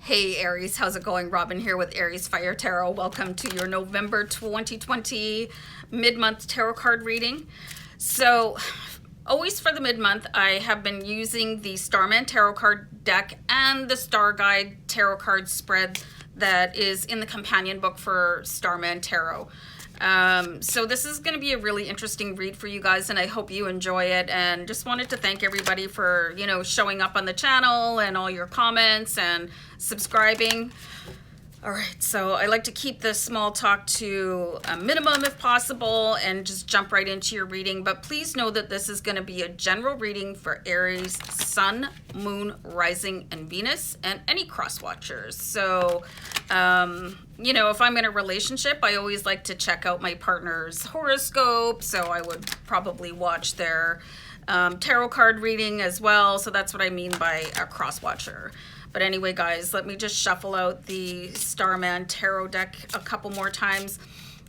Hey Aries, how's it going? Robin here with AriesFireTarot. Welcome to your November 2020 mid-month tarot card reading. So, always for the mid-month, I have been using the Starman tarot card deck and the Starguide tarot card spread that is in the companion book for Starman Tarot. So this is going to be a really interesting read for you guys, and I hope you enjoy it. And just wanted to thank everybody for, showing up on the channel and all your comments and subscribing. All right, so I like to keep the small talk to a minimum if possible and just jump right into your reading. But please know that this is going to be a general reading for Aries, Sun, Moon, Rising, and Venus, and any cross watchers. So, if I'm in a relationship, I always like to check out my partner's horoscope. So I would probably watch their tarot card reading as well. So that's what I mean by a cross watcher. But anyway, guys, let me just shuffle out the Starman Tarot deck a couple more times.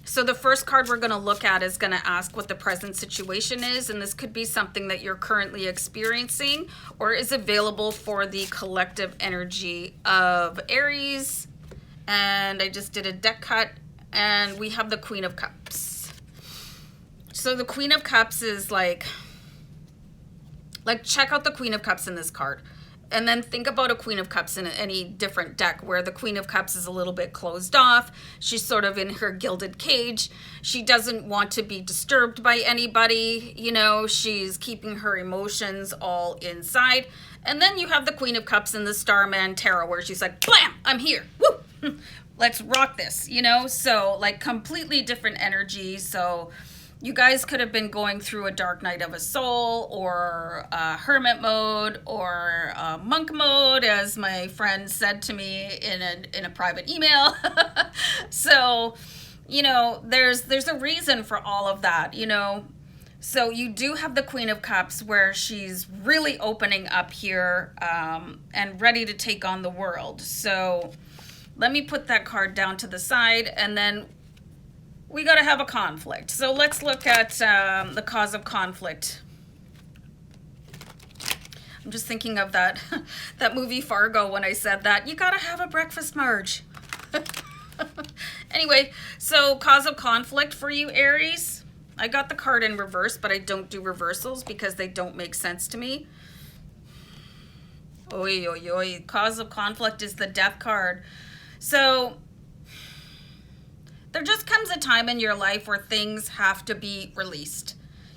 So the first card we're going to look at is going to ask what the present situation is. And this could be something that you're currently experiencing or is available for the collective energy of Aries. And I just did a deck cut, and we have the Queen of Cups. So the Queen of Cups is like check out the Queen of Cups in this card. And then think about a Queen of Cups in any different deck where the Queen of Cups is a little bit closed off. She's sort of in her gilded cage. She doesn't want to be disturbed by anybody. She's keeping her emotions all inside. And then you have the Queen of Cups in the Starman Tarot where she's like, blam, I'm here. Woo! Let's rock this, So completely different energy. So you guys could have been going through a dark night of a soul or a hermit mode or a monk mode, as my friend said to me in a private email. So, there's a reason for all of that, So you do have the Queen of Cups where she's really opening up here and ready to take on the world. So let me put that card down to the side, and then we got to have a conflict. So let's look at the cause of conflict. I'm just thinking of that movie Fargo when I said that. You got to have a breakfast, Marge. Anyway, so cause of conflict for you, Aries. I got the card in reverse, but I don't do reversals because they don't make sense to me. Oy, oy, oy. Cause of conflict is the Death card. So there just comes a time in your life where things have to be released,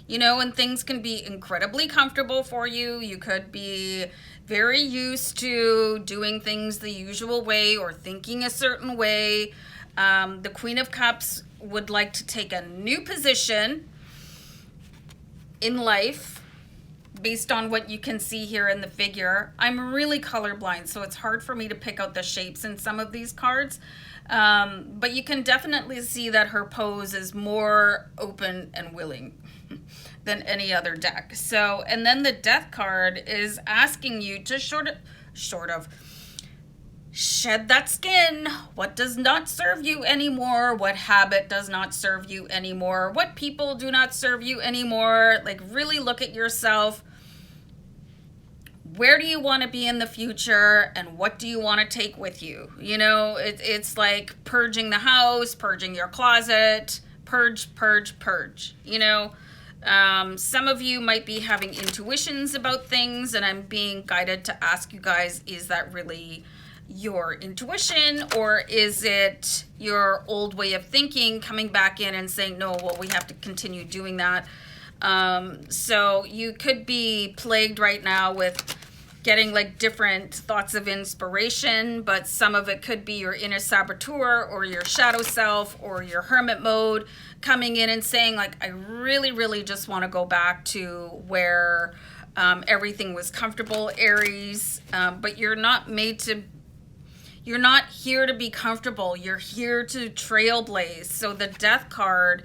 and things can be incredibly comfortable for you. You could be very used to doing things the usual way or thinking a certain way. The Queen of Cups would like to take a new position in life based on what you can see here in the figure. I'm really colorblind, so it's hard for me to pick out the shapes in some of these cards. But you can definitely see that her pose is more open and willing than any other deck. So, and then the Death card is asking you to sort of shed that skin. What does not serve you anymore? What habit does not serve you anymore? What people do not serve you anymore? Really look at yourself. Where do you want to be in the future, and what do you want to take with you? It's like purging the house, purging your closet, purge. Some of you might be having intuitions about things, and I'm being guided to ask you guys, is that really your intuition, or is it your old way of thinking coming back in and saying, no, well, we have to continue doing that? So you could be plagued right now with getting different thoughts of inspiration, but some of it could be your inner saboteur or your shadow self or your hermit mode coming in and saying I really, really just want to go back to where everything was comfortable, Aries. But you're not here to be comfortable. You're here to trailblaze. So the Death card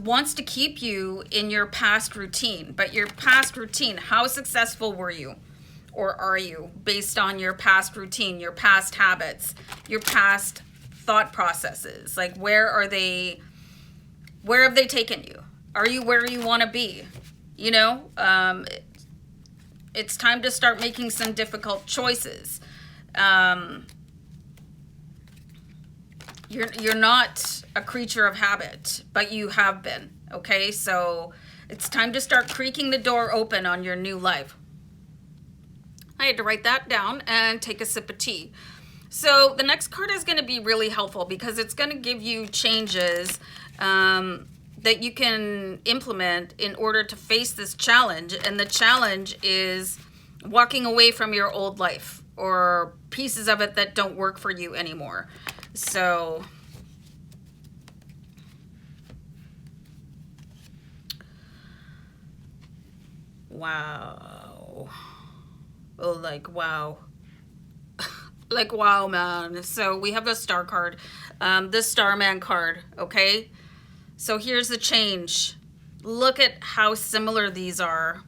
wants to keep you in your past routine. But your past routine, how successful were you or are you based on your past routine, your past habits, your past thought processes? Where have they taken you? Are you where you want to be? It's time to start making some difficult choices. You're not a creature of habit, but you have been, okay? So it's time to start creaking the door open on your new life. I had to write that down and take a sip of tea. So the next card is going to be really helpful because it's going to give you changes that you can implement in order to face this challenge. And the challenge is walking away from your old life or pieces of it that don't work for you anymore. So wow. Oh, like wow. Like wow, man. So we have the star card, the Starman card, okay? So here's the change. Look at how similar these are.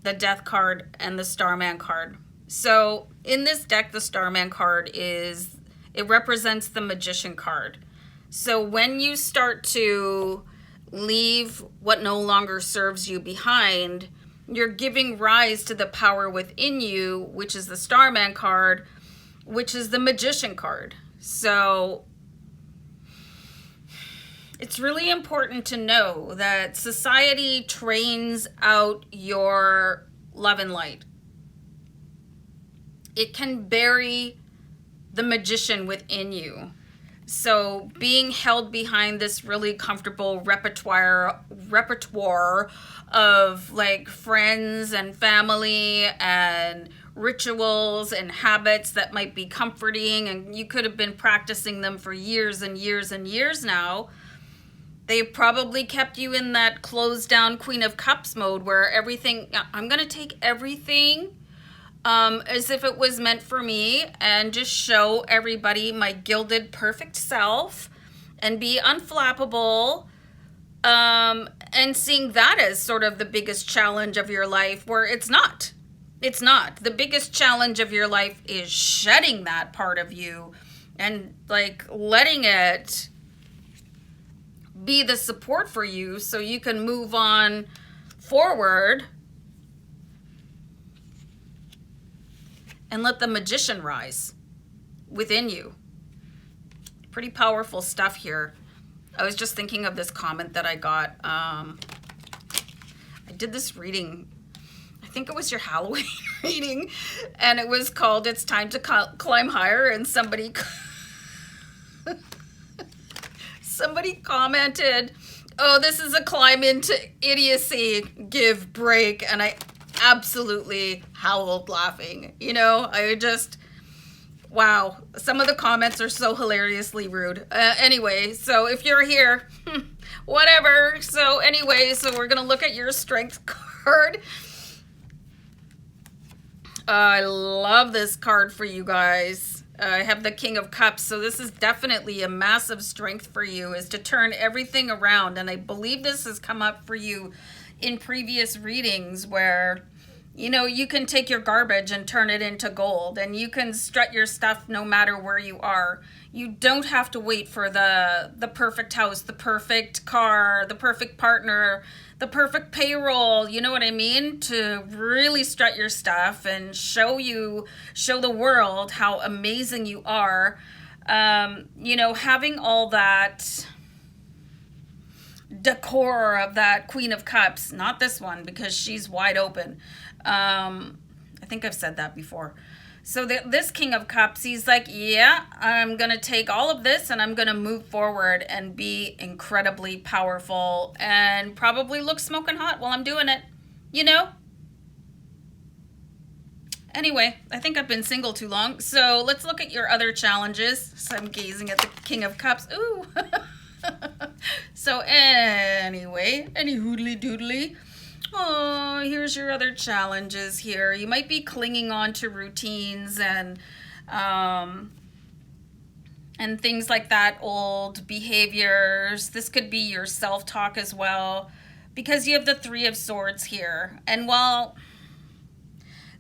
The Death card and the Starman card. So in this deck, the Starman card it represents the Magician card. So when you start to leave what no longer serves you behind, you're giving rise to the power within you, which is the Starman card, which is the Magician card. So it's really important to know that society trains out your love and light. It can bury the magician within you. So being held behind this really comfortable repertoire of like friends and family and rituals and habits that might be comforting, and you could have been practicing them for years and years and years now. They probably kept you in that closed down Queen of Cups mode where everything, I'm going to take everything as if it was meant for me and just show everybody my gilded perfect self and be unflappable, and seeing that as sort of the biggest challenge of your life, where it's not. It's not. The biggest challenge of your life is shedding that part of you and like letting it be the support for you so you can move on forward and let the magician rise within you. Pretty powerful stuff here. I was just thinking of this comment that I got. I did this reading, I think it was your Halloween reading, and it was called It's Time to Climb Higher, and somebody commented, oh, this is a climb into idiocy, give break. And I absolutely howled laughing. You know, I just, wow. Some of the comments are so hilariously rude. Anyway, so if you're here, whatever. So anyway, so we're going to look at your strength card. I love this card for you guys. I have the King of Cups, so this is definitely a massive strength for you, is to turn everything around. And I believe this has come up for you in previous readings where, you know, you can take your garbage and turn it into gold, and you can strut your stuff no matter where you are. You don't have to wait for the perfect house, the perfect car, the perfect partner, the perfect payroll, you know what I mean? To really strut your stuff and show the world how amazing you are. You know, having all that decor of that Queen of Cups, not this one because she's wide open. I think I've said that before. So this King of Cups, he's like, yeah, I'm going to take all of this and I'm going to move forward and be incredibly powerful and probably look smoking hot while I'm doing it, you know? Anyway, I think I've been single too long. So let's look at your other challenges. So I'm gazing at the King of Cups. Ooh. So anyway, any hoodly doodly. Oh, here's your other challenges here. You might be clinging on to routines and things like that, old behaviors. This could be your self-talk as well, because you have the Three of Swords here. And while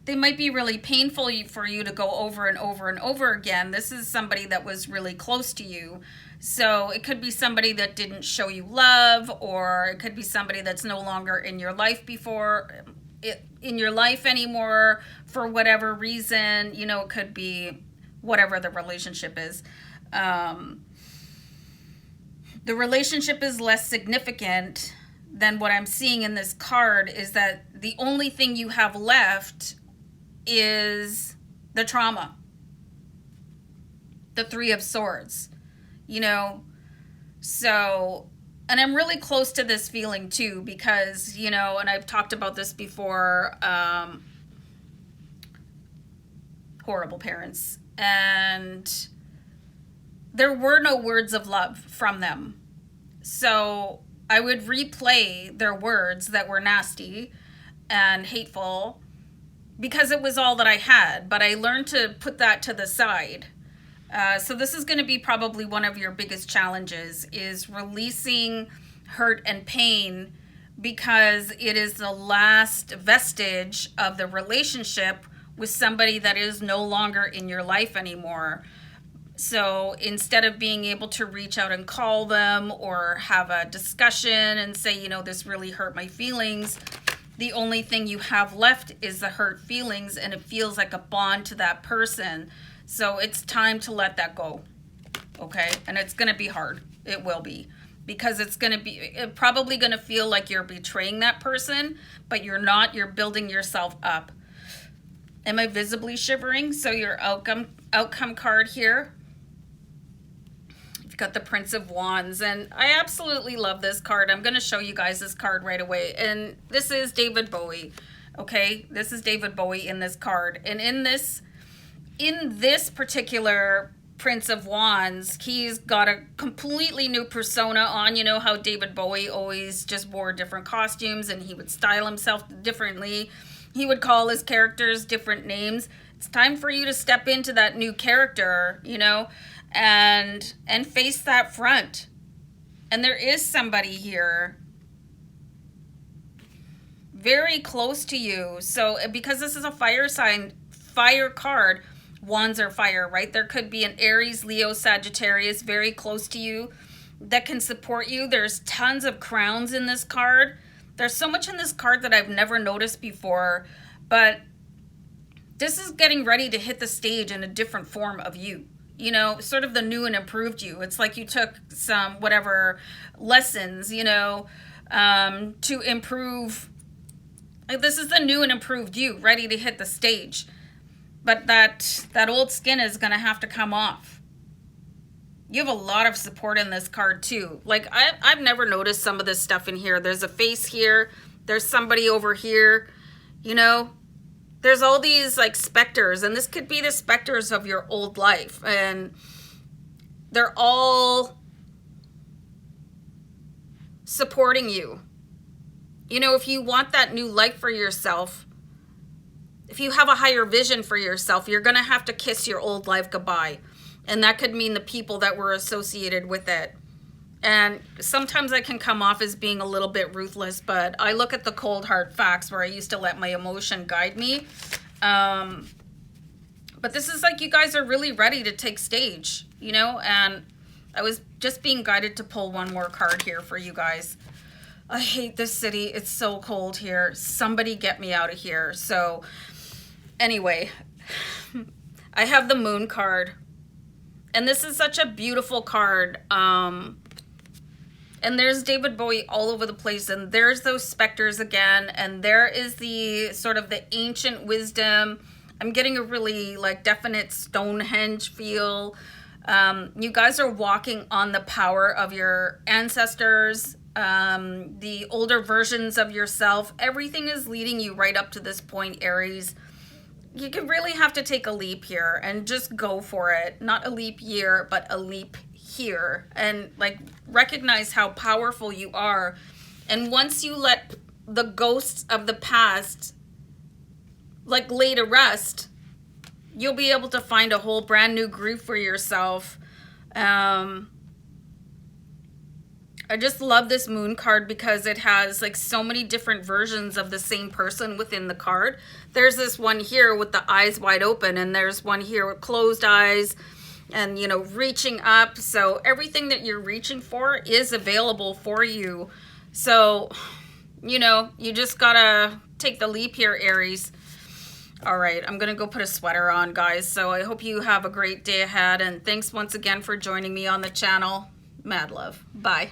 they might be really painful for you to go over and over and over again, this is somebody that was really close to you. So it could be somebody that didn't show you love, or it could be somebody that's no longer in your life before. in your life anymore for whatever reason. You know, it could be whatever the relationship is. The relationship is less significant than what I'm seeing in this card, is that the only thing you have left is the trauma. The Three of Swords, you know. So, and I'm really close to this feeling too, because, you know, and I've talked about this before, horrible parents, and there were no words of love from them. So I would replay their words that were nasty and hateful because it was all that I had, but I learned to put that to the side. So this is going to be probably one of your biggest challenges, is releasing hurt and pain, because it is the last vestige of the relationship with somebody that is no longer in your life anymore. So instead of being able to reach out and call them or have a discussion and say, you know, this really hurt my feelings, the only thing you have left is the hurt feelings, and it feels like a bond to that person. So it's time to let that go, okay? And it's going to be hard. It will be, because it's probably going to feel like you're betraying that person, but you're not. You're building yourself up. Am I visibly shivering? So your outcome card here, you've got the Prince of Wands, and I absolutely love this card. I'm going to show you guys this card right away. And this is David Bowie, okay? This is David Bowie in this card. And in this particular Prince of Wands, he's got a completely new persona on. You know how David Bowie always just wore different costumes and he would style himself differently. He would call his characters different names. It's time for you to step into that new character, you know, and face that front. And there is somebody here very close to you. So because this is a fire sign, fire card, wands are fire, right? There could be an Aries, Leo, Sagittarius very close to you that can support you. There's tons of crowns in this card. There's so much in this card that I've never noticed before, but this is getting ready to hit the stage in a different form of you. You know, sort of the new and improved you. It's like you took some whatever lessons, you know, to improve. Like, this is the new and improved you, ready to hit the stage. But that old skin is going to have to come off. You have a lot of support in this card too. Like, I've never noticed some of this stuff in here. There's a face here. There's somebody over here. You know, there's all these like specters, and this could be the specters of your old life. And they're all supporting you. You know, if you want that new life for yourself, if you have a higher vision for yourself, you're going to have to kiss your old life goodbye. And that could mean the people that were associated with it. And sometimes I can come off as being a little bit ruthless, but I look at the cold hard facts where I used to let my emotion guide me. But this is like, you guys are really ready to take stage, you know? And I was just being guided to pull one more card here for you guys. I hate this city. It's so cold here. Somebody get me out of here. So anyway, I have the Moon card. And this is such a beautiful card. And there's David Bowie all over the place. And there's those specters again. And there is the sort of the ancient wisdom. I'm getting a really like definite Stonehenge feel. You guys are walking on the power of your ancestors, the older versions of yourself. Everything is leading you right up to this point, Aries. You could really have to take a leap here and just go for it. Not a leap year, but a leap here. And like recognize how powerful you are. And once you let the ghosts of the past like lay to rest, you'll be able to find a whole brand new groove for yourself. I just love this Moon card because it has like so many different versions of the same person within the card. There's this one here with the eyes wide open, and there's one here with closed eyes and, you know, reaching up. So everything that you're reaching for is available for you. So you know, you just gotta take the leap here, Aries. All right, I'm gonna go put a sweater on, guys. So I hope you have a great day ahead, and thanks once again for joining me on the channel. Mad love. Bye.